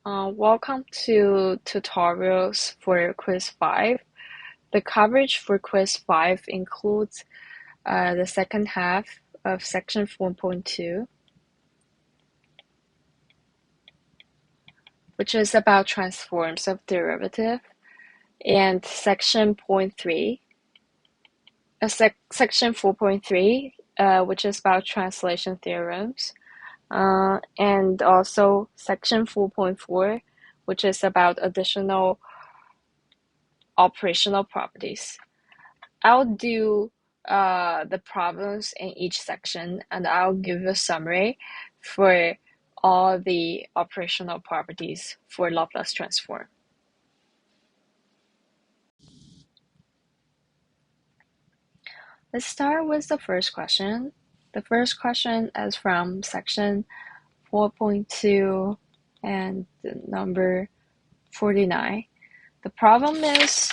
Welcome to tutorials for Quiz 5. The coverage for Quiz 5 includes the second half of section 4.2, which is about transforms of derivative, and section 4.3, which is about translation theorems. And also section 4.4, which is about additional operational properties. I'll do the problems in each section, and I'll give you a summary for all the operational properties for Laplace transform. Let's start with the first question. The first question is from section 4.2 and number 49. The problem is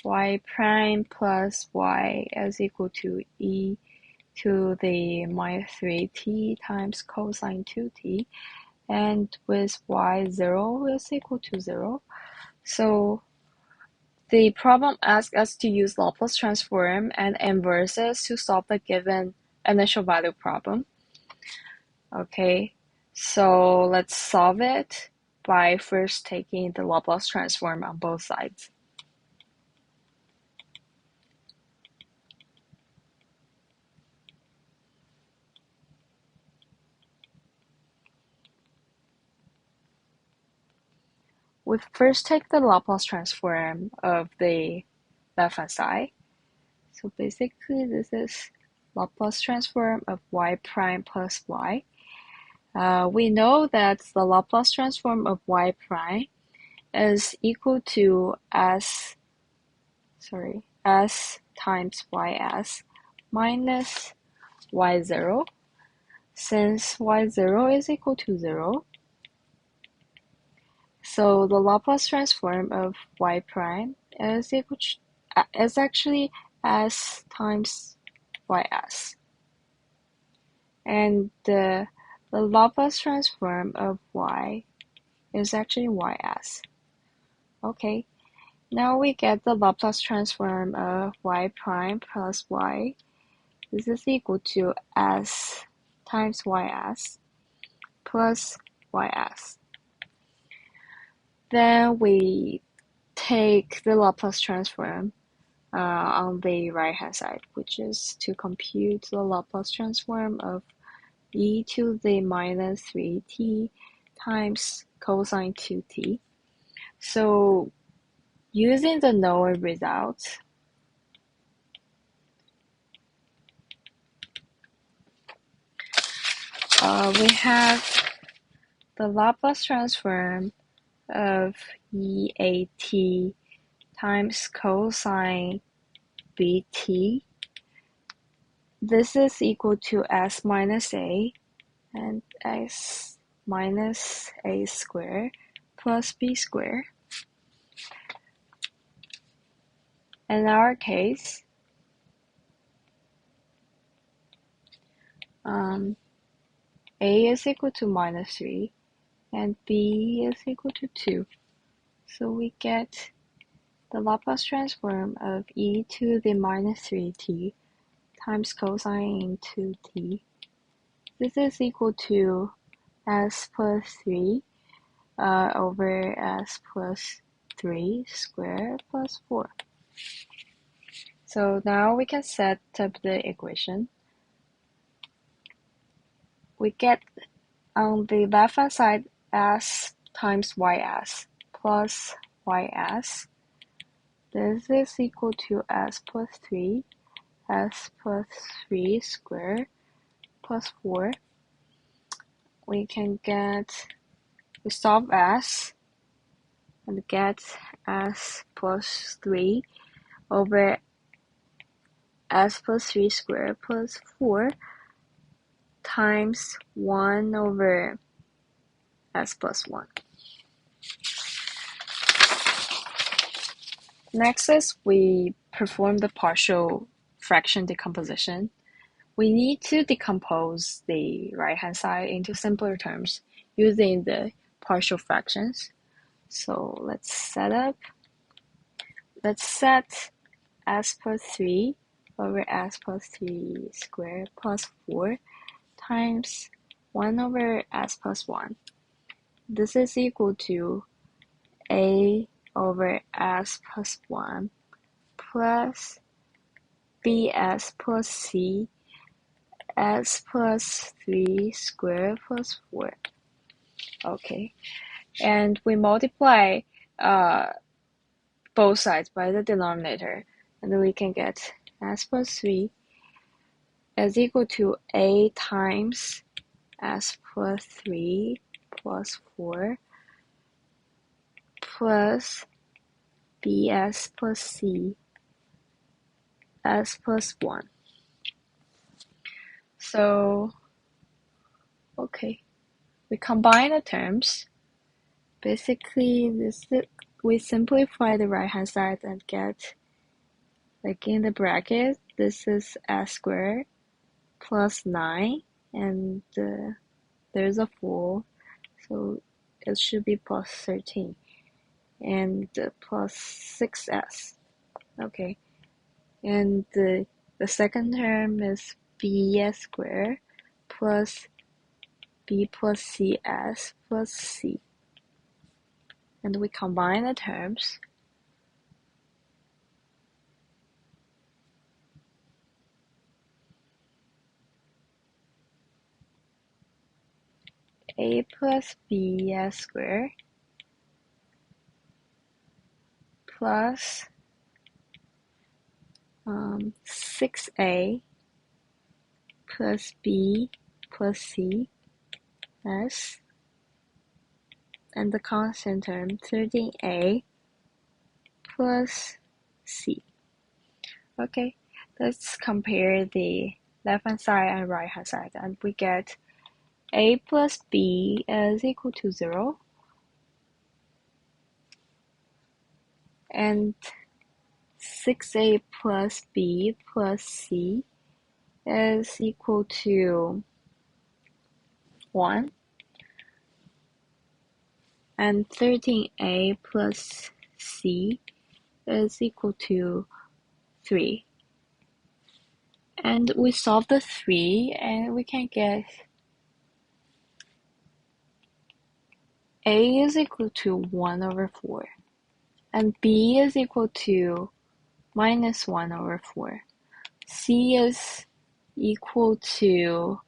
y prime plus y is equal to e to the minus 3t times cosine 2t, and with y0 is equal to 0. So the problem asks us to use Laplace transform and inverses to solve the given initial value problem. Okay, so let's solve it by first taking the Laplace transform on both sides. We first take the Laplace transform of the left-hand side. So basically, this is Laplace transform of y prime plus y. We know that the Laplace transform of y prime is equal to s times ys minus y0. Since y0 is equal to 0, so the Laplace transform of y prime is actually s times ys. And the Laplace transform of y is actually ys. Okay, now we get the Laplace transform of y prime plus y. This is equal to s times ys plus ys. Then we take the Laplace transform on the right-hand side, which is to compute the Laplace transform of e to the minus 3t times cosine 2t. So using the known results, we have the Laplace transform of EAT times cosine BT. This is equal to s minus a and s minus a squared plus b squared. In our case, a is equal to minus 3 and b is equal to 2. So we get the Laplace transform of e to the minus 3t times cosine 2t. This is equal to s plus 3 over s plus 3 squared plus 4. So now we can set up the equation. We get on the left-hand side s times ys plus ys. This is equal to s plus 3 squared plus 4. We solve s and get s plus 3 over s plus 3 squared plus 4 times 1 over s plus 1. Next is we perform the partial fraction decomposition. we need to decompose the right-hand side into simpler terms using the partial fractions. So let's set s plus 3 over s plus 3 squared plus 4 times 1 over s plus 1. This is equal to a over s plus 1 plus bs plus c s plus 3 squared plus 4. Okay, and we multiply both sides by the denominator, and then we can get s plus 3 is equal to a times s plus 3 plus 4 plus bs plus c s plus 1. So, okay, we combine the terms. Basically, we simplify the right-hand side and get, like in the bracket, this is s squared plus 9, and there's a 4, so it should be plus 13, and plus 6s. Okay, and the second term is bs squared plus b plus cs plus c. And we combine the terms. A plus bs squared plus 6a plus b plus c s, and the constant term 13a plus c. Okay, let's compare the left-hand side and right-hand side, and we get a plus b is equal to 0, and 6a plus b plus c is equal to 1, and 13a plus c is equal to 3. And we solve the 3, and we can get a is equal to 1 over 4, and b is equal to minus 1 over 4. C is equal to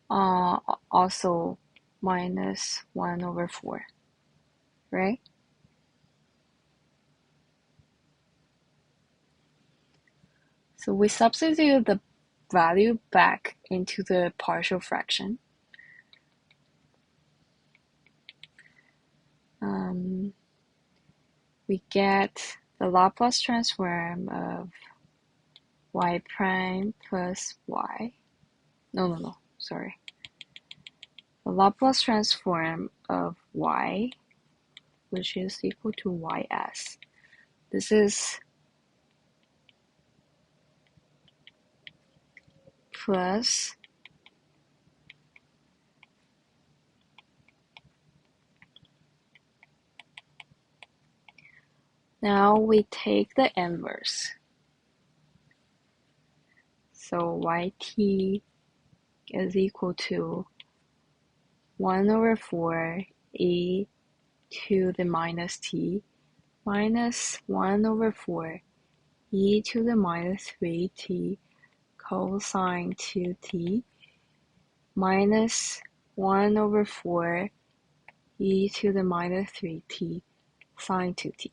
also minus 1 over 4, right? So we substitute the value back into the partial fraction. We get the Laplace transform of y prime plus y. No, sorry. The Laplace transform of y, which is equal to ys. This is plus now we take the inverse. So yt is equal to 1 over 4 e to the minus t minus 1 over 4 e to the minus 3t cosine 2t minus 1 over 4 e to the minus 3t sine 2t.